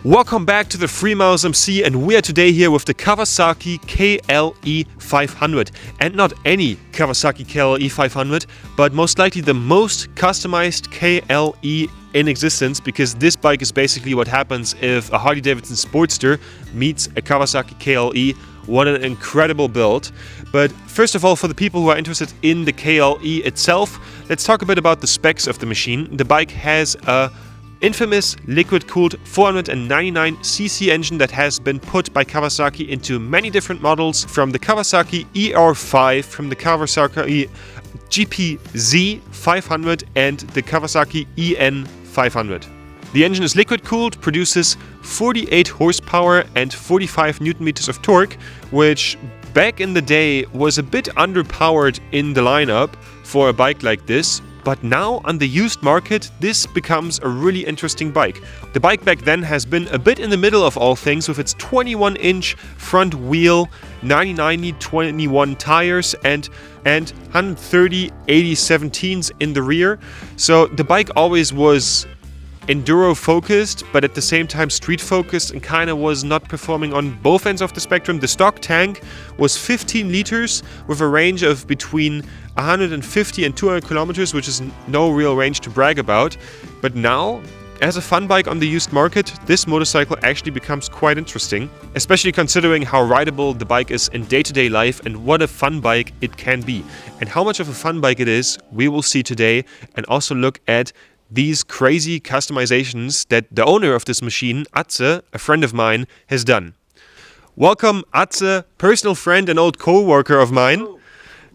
Welcome back to the Freemouse MC, and we are today here with the Kawasaki KLE 500. And not any Kawasaki KLE 500, but most likely the most customized KLE in existence, because this bike is basically what happens if a Harley-Davidson Sportster meets a Kawasaki KLE. What an incredible build. But first of all, for the people who are interested in the KLE itself, let's talk a bit about the specs of the machine. The bike has a infamous liquid-cooled 499cc engine that has been put by Kawasaki into many different models, from the Kawasaki ER5, from the Kawasaki GPZ 500 and the Kawasaki EN 500. The engine is liquid-cooled, produces 48 horsepower and 45 Nm of torque, which back in the day was a bit underpowered in the lineup for a bike like this. But now, on the used market, this becomes a really interesting bike. The bike back then has been a bit in the middle of all things, with its 21-inch front wheel, 90/90/21 tires, and 130 80/17s in the rear. So the bike always was enduro focused, but at the same time street focused, and kind of was not performing on both ends of the spectrum. The stock tank was 15 liters with a range of between 150 and 200 kilometers, which is no real range to brag about. But now, as a fun bike on the used market, this motorcycle actually becomes quite interesting, especially considering how rideable the bike is in day-to-day life and what a fun bike it can be. And how much of a fun bike it is, we will see today, and also look at these crazy customizations that the owner of this machine, Atze, a friend of mine, has done. Welcome, Atze, personal friend and old co-worker of mine. Oh,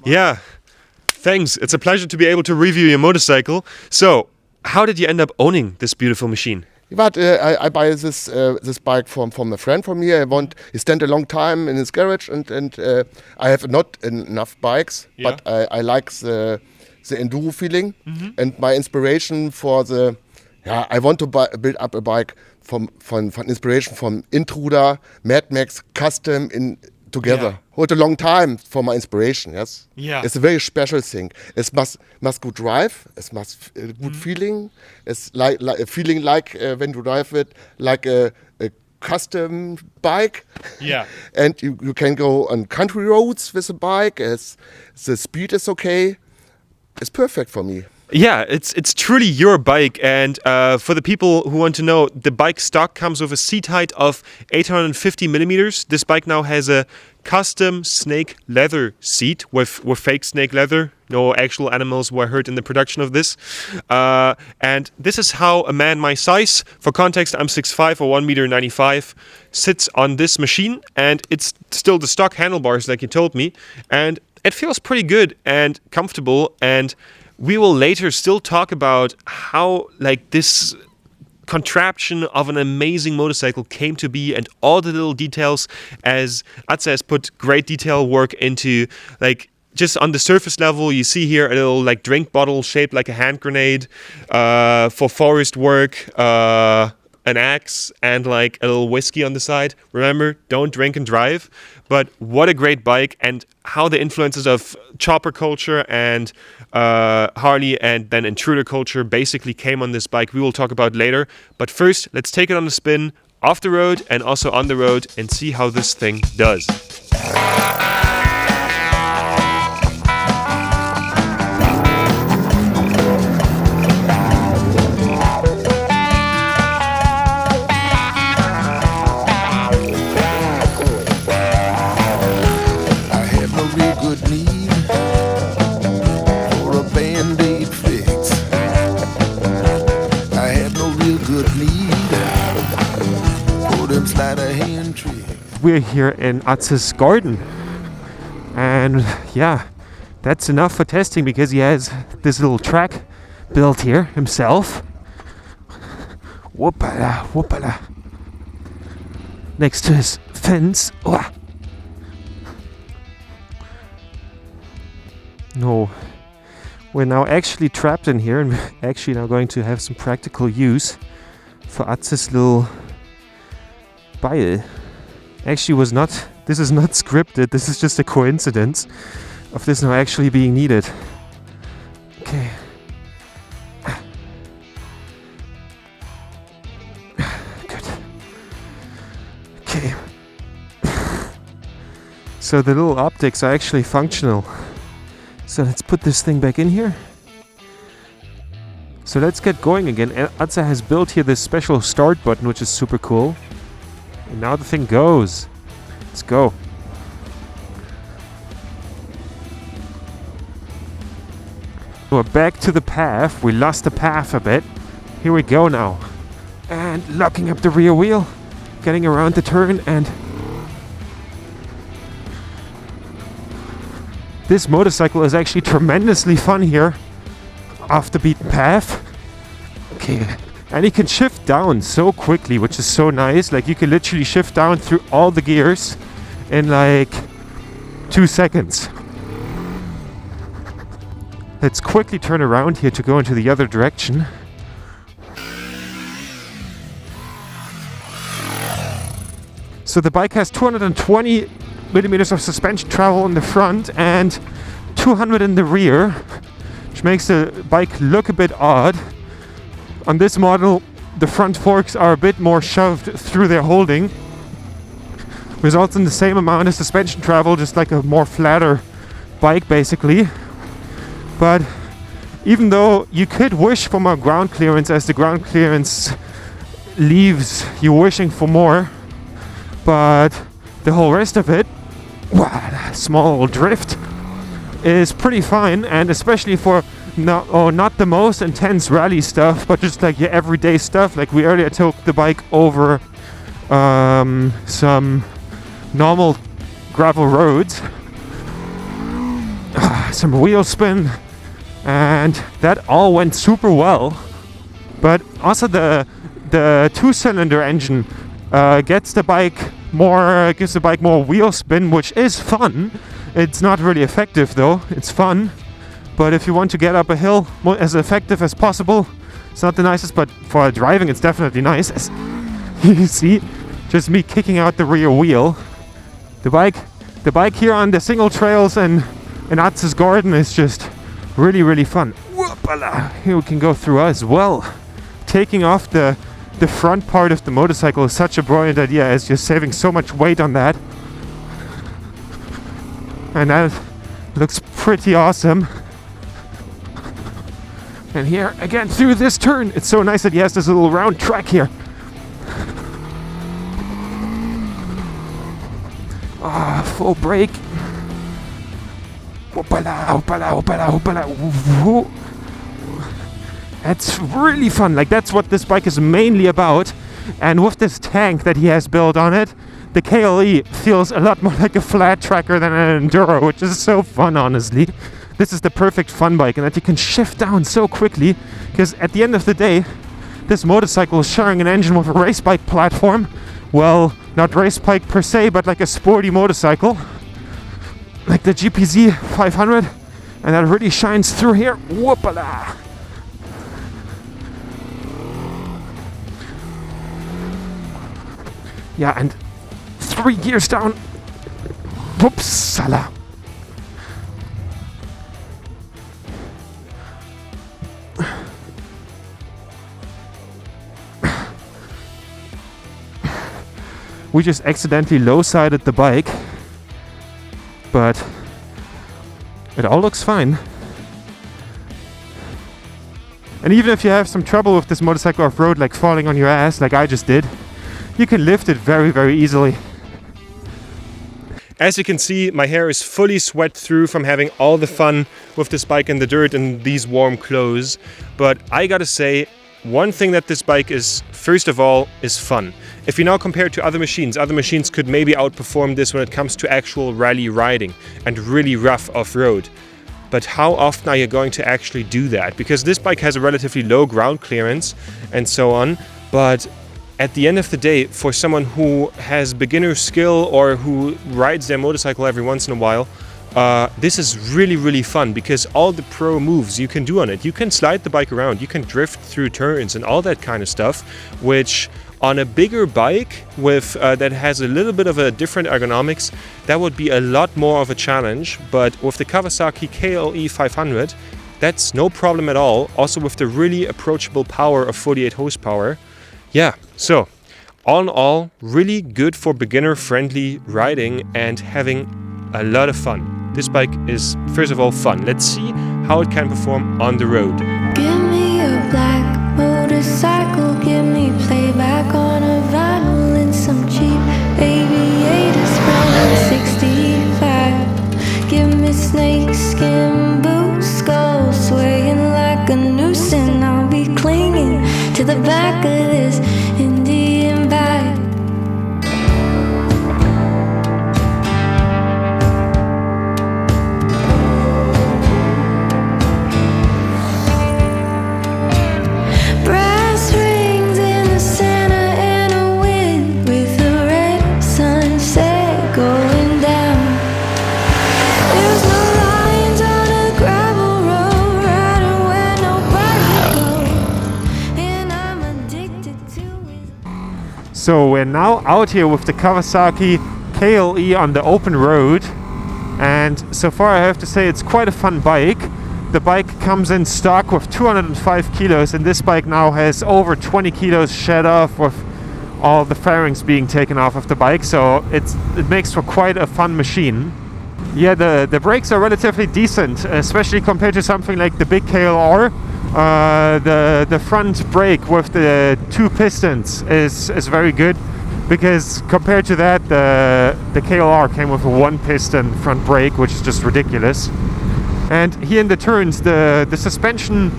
yeah, thanks. It's a pleasure to be able to review your motorcycle. So, how did you end up owning this beautiful machine? But I buy this bike from a friend from here. He spent a long time in his garage, and I have not enough bikes, but I like the enduro feeling, and my inspiration for I want to build up a bike from inspiration from Intruder, Mad Max, custom together. Yeah. Hold a long time for my inspiration. Yes, it's a very special thing. It must good drive. It must good feeling. It's like a feeling like when you drive it like a custom bike. Yeah, and you can go on country roads with a bike. The speed is okay. It's perfect for me. Yeah, it's truly your bike, and for the people who want to know, the bike stock comes with a seat height of 850 millimeters. This bike now has a custom snake leather seat with fake snake leather. No actual animals were hurt in the production of this. And this is how a man my size, for context, I'm 6'5" or 1.95 m, sits on this machine, and it's still the stock handlebars like you told me, and it feels pretty good and comfortable. And we will later still talk about how this contraption of an amazing motorcycle came to be, and all the little details, as Atze has put great detail work into. Just on the surface level, you see here a little drink bottle shaped like a hand grenade for forest work, an axe, and a little whiskey on the side. Remember, don't drink and drive. But what a great bike, and how the influences of chopper culture and Harley and then Intruder culture basically came on this bike, we will talk about later. But first, let's take it on a spin off the road and also on the road and see how this thing does. We're here in Atze's garden, and yeah, that's enough for testing, because he has this little track built here himself. Whoopala, whoopala. Next to his fence. Oh. No, we're now actually trapped in here, and we're actually now going to have some practical use for Atze's little bike. Actually this is not scripted, this is just a coincidence of this now actually being needed. Okay. Good. Okay. So the little optics are actually functional. So let's put this thing back in here. So let's get going again. Atze has built here this special start button, which is super cool. And now the thing goes. Let's go. We're back to the path. We lost the path a bit. Here we go now. And locking up the rear wheel. Getting around the turn and... This motorcycle is actually tremendously fun here. Off the beaten path. Okay. And you can shift down so quickly, which is so nice. Like you can literally shift down through all the gears in like 2 seconds. Let's quickly turn around here to go into the other direction. So the bike has 220 millimeters of suspension travel in the front and 200 in the rear, which makes the bike look a bit odd. On this model, the front forks are a bit more shoved through their holding, results in the same amount of suspension travel, just like a more flatter bike basically. But even though you could wish for more ground clearance, as the ground clearance leaves you wishing for more, but the whole rest of it, small drift, is pretty fine. And especially for not the most intense rally stuff, but just like your everyday stuff. Like we earlier took the bike over some normal gravel roads, some wheel spin, and that all went super well. But also the 2-cylinder engine gives the bike more wheel spin, which is fun. It's not really effective though. It's fun, but if you want to get up a hill as effective as possible, it's not the nicest. But for driving, it's definitely nice. As you see, just me kicking out the rear wheel. The bike here on the single trails and in Atze's garden is just really fun. Whoopala! Here we can go through as well. Taking off the front part of the motorcycle is such a brilliant idea, as you're saving so much weight on that. And that looks pretty awesome. And here again through this turn, it's so nice that he has this little round track here. Full brake. Hoopala, hoopala, hoopala, hoopala. That's really fun. Like that's what this bike is mainly about. And with this tank that he has built on it, the KLE feels a lot more like a flat tracker than an enduro, which is so fun, honestly. This is the perfect fun bike, and that you can shift down so quickly, because at the end of the day, this motorcycle is sharing an engine with a race bike platform. Well, not race bike per se, but like a sporty motorcycle, like the GPZ 500, and that really shines through here. Whoopala! Yeah, and 3 gears down. Whoopsala. We just accidentally low-sided the bike, but it all looks fine. And even if you have some trouble with this motorcycle off-road, like falling on your ass like I just did, you can lift it very easily. As you can see, my hair is fully sweat through from having all the fun with this bike in the dirt and these warm clothes. But I gotta say, one thing that this bike is, first of all, is fun. If you now compare it to other machines could maybe outperform this when it comes to actual rally riding and really rough off-road. But how often are you going to actually do that? Because this bike has a relatively low ground clearance and so on, but at the end of the day, for someone who has beginner skill or who rides their motorcycle every once in a while, this is really fun, because all the pro moves you can do on it. You can slide the bike around, you can drift through turns and all that kind of stuff, which on a bigger bike with that has a little bit of a different ergonomics, that would be a lot more of a challenge. But with the Kawasaki KLE 500, that's no problem at all. Also with the really approachable power of 48 horsepower. Yeah, so All in all, really good for beginner-friendly riding and having a lot of fun. This bike is, first of all, fun. Let's see how it can perform on the road. Give me a black motorcycle, give me playback on a vinyl and some cheap aviators from 65. Give me snakeskin boots, skull swaying like a noose, and I'll be clinging to the back of this Indian bike. Brass rings in the center and a wind with a red sunset going down. There's no lines on a gravel road, riding where nobody goes, and I'm addicted to it. So we're now out here with the Kawasaki KLE on the open road, and so far I have to say it's quite a fun bike. The bike comes in stock with 205 kilos, and this bike now has over 20 kilos shed off with all the fairings being taken off of the bike, so it makes for quite a fun machine. Yeah, the brakes are relatively decent, especially compared to something like the big KLR. The front brake with the 2 pistons is very good, because compared to that, the KLR came with a 1 piston front brake, which is just ridiculous. And here in the turns, the suspension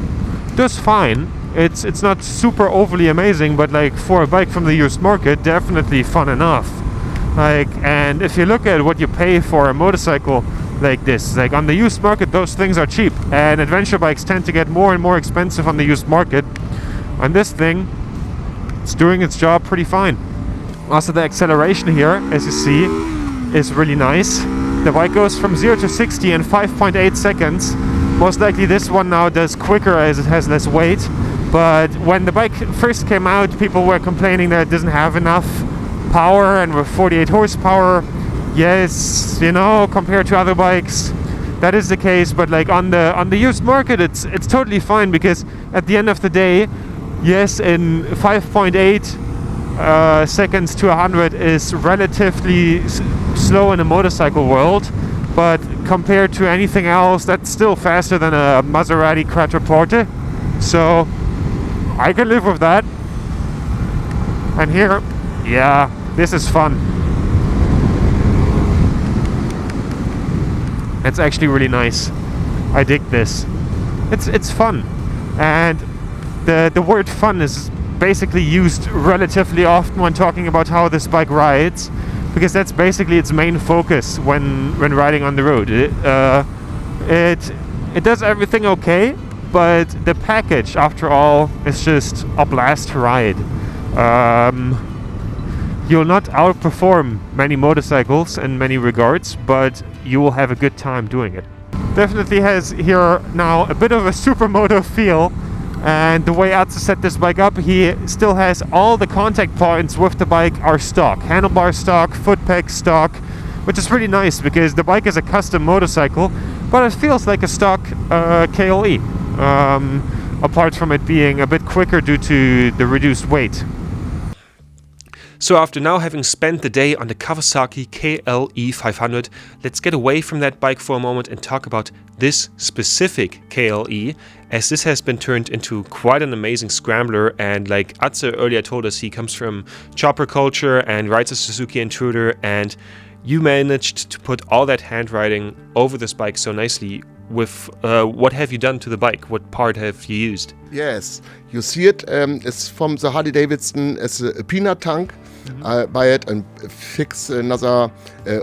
does fine. It's not super overly amazing, but like for a bike from the used market, definitely fun enough. Like, and if you look at what you pay for a motorcycle like this, like on the used market, those things are cheap, and adventure bikes tend to get more and more expensive on the used market. And this thing, it's doing its job pretty fine. Also, the acceleration here, as you see, is really nice. The bike goes from 0 to 60 in 5.8 seconds. Most likely this one now does quicker as it has less weight. But when the bike first came out, people were complaining that it doesn't have enough power, and with 48 horsepower, yes, you know, compared to other bikes, that is the case. But like on the used market, it's totally fine, because at the end of the day, yes, in 5.8 seconds to 100 is relatively slow in a motorcycle world, but compared to anything else, that's still faster than a Maserati Quattroporte, so I can live with that. And here, yeah, this is fun. It's actually really nice. I dig this. It's fun, and the word fun is basically used relatively often when talking about how this bike rides, because that's basically its main focus when riding on the road. It does everything okay, but the package, after all, is just a blast to ride. You'll not outperform many motorcycles in many regards, but you will have a good time doing it. Definitely has here now a bit of a supermoto feel. And the way Atze set this bike up, he still has all the contact points with the bike are stock. Handlebar stock, foot peg stock, which is really nice because the bike is a custom motorcycle, but it feels like a stock KLE, apart from it being a bit quicker due to the reduced weight. So after now having spent the day on the Kawasaki KLE 500, let's get away from that bike for a moment and talk about this specific KLE, as this has been turned into quite an amazing scrambler. And like Atze earlier told us, he comes from chopper culture and rides a Suzuki Intruder, and you managed to put all that handwriting over this bike so nicely. With what have you done to the bike? What part have you used? Yes, you see it. It's from the Harley Davidson. It's a peanut tank. I buy it and fix another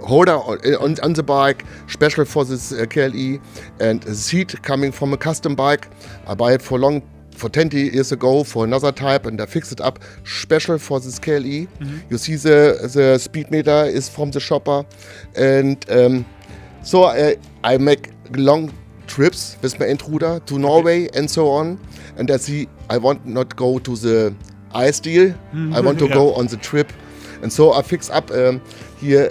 holder on the bike, special for this KLE, and a seat coming from a custom bike. I buy it for 20 years ago for another type, and I fix it up special for this KLE. You see the speed meter is from the shopper, and so I make long trips with my Intruder to Norway and so on, and I want not go to the ice deal. I want to go on the trip, and so I fix up here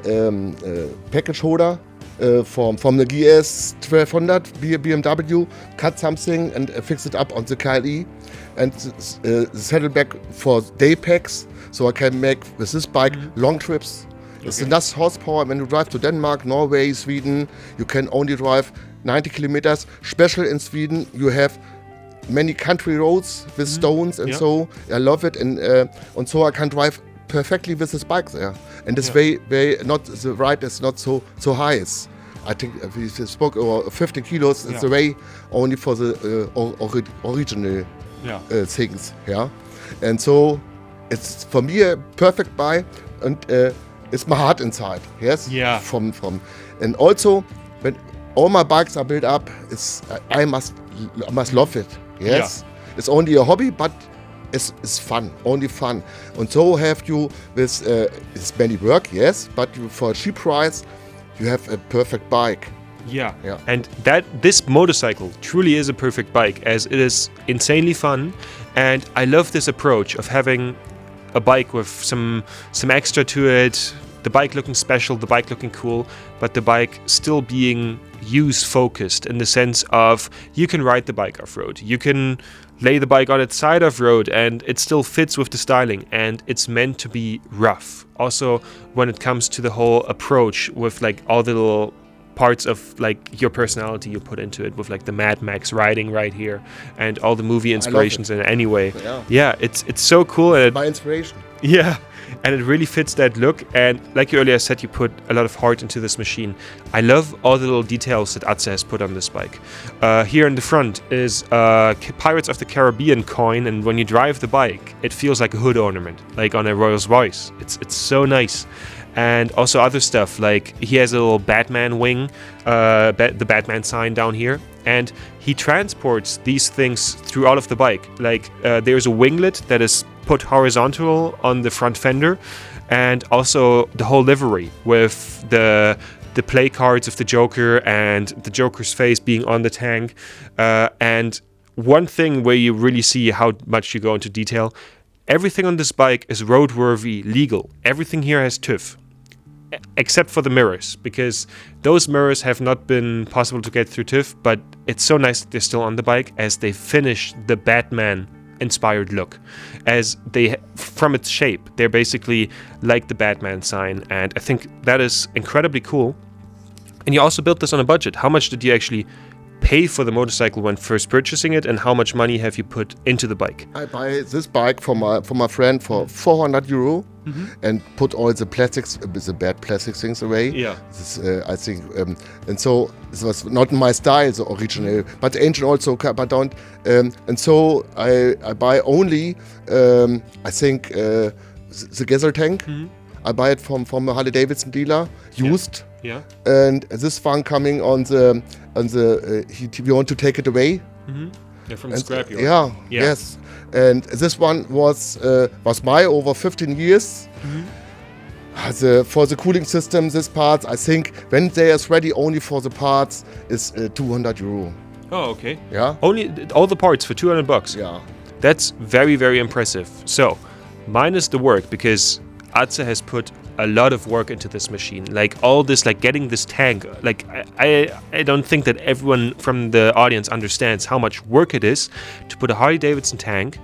package holder from the GS 1200 BMW, cut something and fix it up on the KLE, and the saddlebag for day packs So I can make with this bike long trips. It's enough horsepower when you drive to Denmark, Norway, Sweden. You can only drive 90 kilometers. Special in Sweden, you have many country roads with stones and so. I love it, and so I can drive perfectly with this bike there. And this way, not the ride is not so high. I think we spoke about 15 kilos. It's the way only for the original things. Yeah, and so it's for me a perfect bike, and it's my heart inside. Yes. Yeah. From and also when all my bikes are built up, I must love it. Yes. Yeah. It's only a hobby, but it's fun, only fun. And so have you with it's many work, yes, but for a cheap price, you have a perfect bike. Yeah. And this motorcycle truly is a perfect bike, as it is insanely fun, and I love this approach of having a bike with some extra to it, the bike looking special, the bike looking cool, but the bike still being use focused in the sense of you can ride the bike off-road, you can lay the bike on its side off-road, and it still fits with the styling, and it's meant to be rough. Also, when it comes to the whole approach with like all the little parts of like your personality you put into it, with like the Mad Max riding right here and all the movie inspirations in it anyway. Yeah, it's so cool. And my inspiration. Yeah, and it really fits that look. And like you earlier said, you put a lot of heart into this machine. I love all the little details that Atze has put on this bike. Here in the front is Pirates of the Caribbean coin, and when you drive the bike, it feels like a hood ornament, like on a Rolls Royce. It's so nice. And also other stuff, like he has a little Batman wing, the Batman sign down here, and he transports these things through all of the bike. Like there's a winglet that is put horizontal on the front fender, and also the whole livery with the play cards of the Joker and the Joker's face being on the tank. And one thing where you really see how much you go into detail, everything on this bike is roadworthy, legal. Everything here has TÜV, except for the mirrors, because those mirrors have not been possible to get through TÜV, but it's so nice that they're still on the bike, as they finish the Batman-inspired look. As they, from its shape, they're basically like the Batman sign, and I think that is incredibly cool. And you also built this on a budget. How much did you actually pay for the motorcycle when first purchasing it, and how much money have you put into the bike? I buy this bike from my friend for 400 euro and put all the plastics, the bad plastic things away. Yeah. This, I think, and so this was not my style, the original, but the engine also, but don't. And so I buy only, I think, the diesel tank. I buy it from a Harley Davidson dealer, used. Yeah. And this one coming on the we want to take it away. Yeah, from the scrapyard. Yeah. Yes. And this one was my over 15 years. For the cooling system, this part, I think, when they is ready only for the parts, is 200 euro. Oh, okay. Yeah. Only all the parts for 200 bucks. Yeah. That's very, very impressive. So, minus the work, because Atze has put a lot of work into this machine, like all this, like getting this tank, like I don't think that everyone from the audience understands how much work it is to put a Harley Davidson tank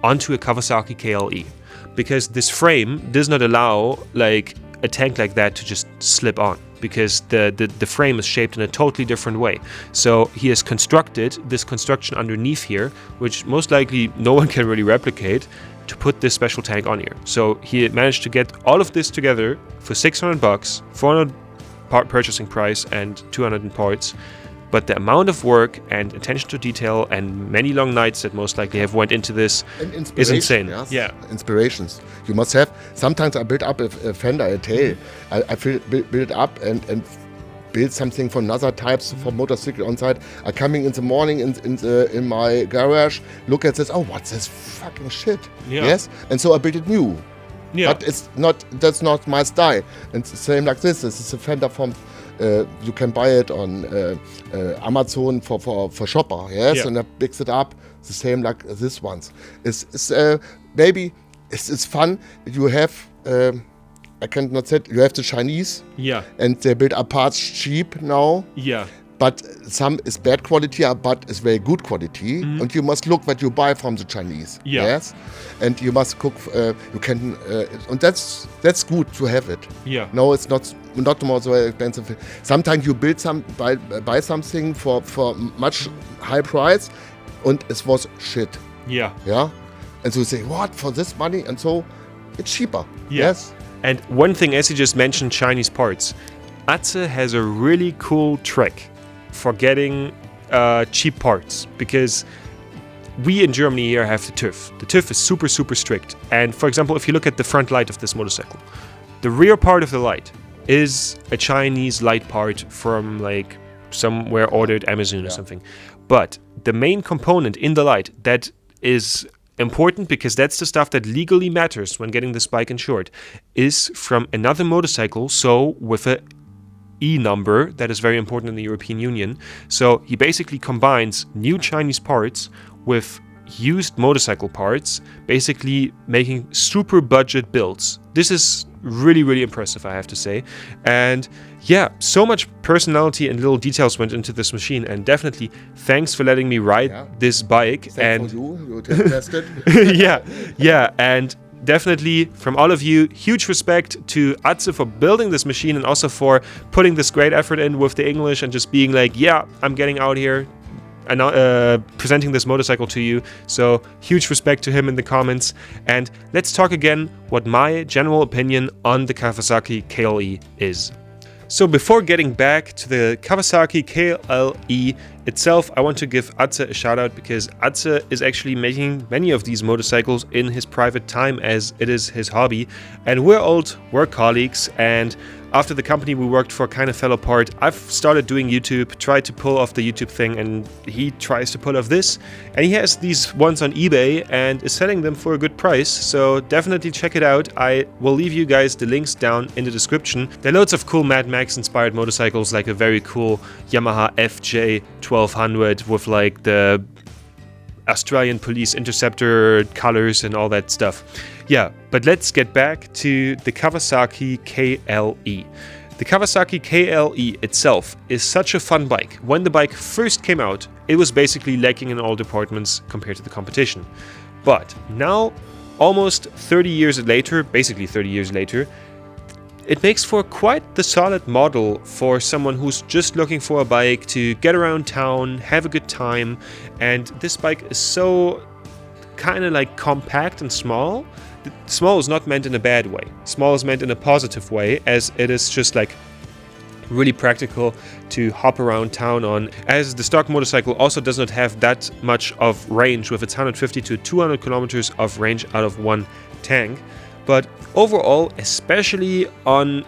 onto a Kawasaki KLE, because this frame does not allow like a tank like that to just slip on, because the frame is shaped in a totally different way. So he has constructed this construction underneath here, which most likely no one can really replicate, to put this special tank on here. So he managed to get all of this together for 600 bucks, 400 part purchasing price and 200 in parts. But the amount of work and attention to detail and many long nights that most likely have went into this is insane. Yes. Yeah. Inspirations. You must have. Sometimes I build up a fender, a tail. I build up and build something from other types for motorcycle on site. I coming in the morning in my garage, look at this, oh, what's this fucking shit? Yeah. Yes? And so I built it new. Yeah. But that's not my style. And it's the same like this. This is a fender from, you can buy it on Amazon for shopper, yes? Yeah. And I mix it up, the same like this ones. It's maybe it's fun. You have, I cannot say, you have the Chinese. Yeah. And they build up parts cheap now. Yeah. but some is bad quality, but is very good quality. And you must look what you buy from the Chinese. Yeah. Yes, and you must cook. You can, and that's good to have it. Yeah. No, it's not more so expensive. Sometimes you buy something for much high price, and it was shit. Yeah. Yeah, and so you say, what, for this money? And so it's cheaper. Yeah. Yes. And one thing, as you just mentioned, Chinese parts. Atze has a really cool trick for getting cheap parts, because we in Germany here have the TÜV. The TÜV is super, super strict. And for example, if you look at the front light of this motorcycle, the rear part of the light is a Chinese light part from like somewhere ordered Amazon or something. But the main component in the light that is important, because that's the stuff that legally matters when getting this bike insured, is from another motorcycle, so with a E number that is very important in the European Union. So he basically combines new Chinese parts with used motorcycle parts, basically making super budget builds. This is really, really impressive, I have to say. And yeah, so much personality and little details went into this machine, and definitely thanks for letting me ride this bike. Thanks for you tested. yeah, and definitely from all of you, huge respect to Atze for building this machine, and also for putting this great effort in with the English and just being like, yeah, I'm getting out here and presenting this motorcycle to you. So huge respect to him in the comments. And let's talk again what my general opinion on the Kawasaki KLE is. So before getting back to the Kawasaki KLE itself, I want to give Atze a shout out, because Atze is actually making many of these motorcycles in his private time, as it is his hobby. And we're old work colleagues, and after the company we worked for kind of fell apart, I've started doing YouTube, tried to pull off the YouTube thing, and he tries to pull off this. And he has these ones on eBay and is selling them for a good price, so definitely check it out. I will leave you guys the links down in the description. There are loads of cool Mad Max inspired motorcycles, like a very cool Yamaha FJ 1200 with like the Australian Police Interceptor colors and all that stuff. Yeah, but let's get back to the Kawasaki KLE. The Kawasaki KLE itself is such a fun bike. When the bike first came out, it was basically lacking in all departments compared to the competition. But now, almost 30 years later, basically 30 years later, it makes for quite the solid model for someone who's just looking for a bike to get around town, have a good time. And this bike is so kind of like compact and small. Small is not meant in a bad way. Small is meant in a positive way, as it is just like really practical to hop around town on, as the stock motorcycle also does not have that much of range with its 150 to 200 kilometers of range out of one tank. But overall, especially on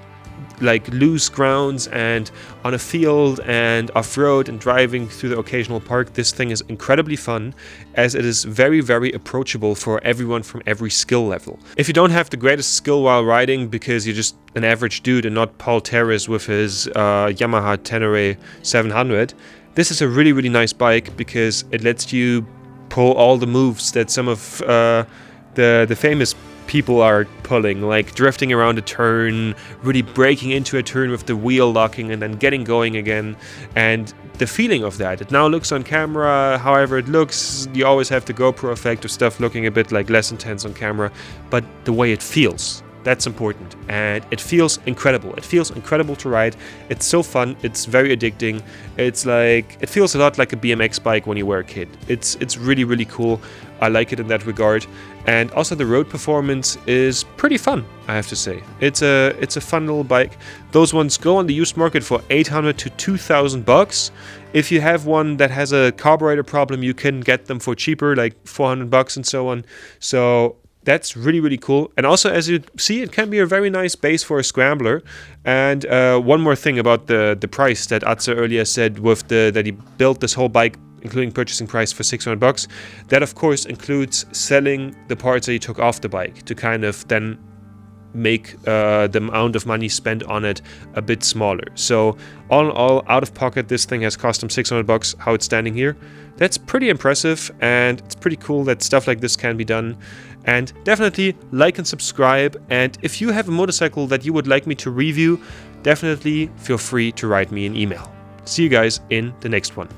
like loose grounds and on a field and off-road and driving through the occasional park, this thing is incredibly fun, as it is very, very approachable for everyone from every skill level. If you don't have the greatest skill while riding, because you're just an average dude and not Paul Terrace with his Yamaha Tenere 700, this is a really, really nice bike, because it lets you pull all the moves that some of the famous people are pulling, like drifting around a turn, really breaking into a turn with the wheel locking and then getting going again. And the feeling of that, it now looks on camera however it looks. You always have the GoPro effect of stuff looking a bit like less intense on camera, but the way it feels, that's important. And it feels incredible. It feels incredible to ride. It's so fun. It's very addicting. It's like, it feels a lot like a BMX bike when you were a kid. It's really, really cool. I like it in that regard. And also the road performance is pretty fun, I have to say. It's a fun little bike. Those ones go on the used market for 800 to 2,000 bucks. If you have one that has a carburetor problem, you can get them for cheaper, like 400 bucks and so on. So that's really, really cool. And also, as you see, it can be a very nice base for a scrambler. And one more thing about the price that Atze earlier said, with that he built this whole bike, including purchasing price, for 600 bucks. That of course includes selling the parts that he took off the bike to kind of then make the amount of money spent on it a bit smaller. So all in all, out of pocket, this thing has cost him 600 bucks, how it's standing here. That's pretty impressive, and it's pretty cool that stuff like this can be done. And definitely like and subscribe. And if you have a motorcycle that you would like me to review, definitely feel free to write me an email. See you guys in the next one.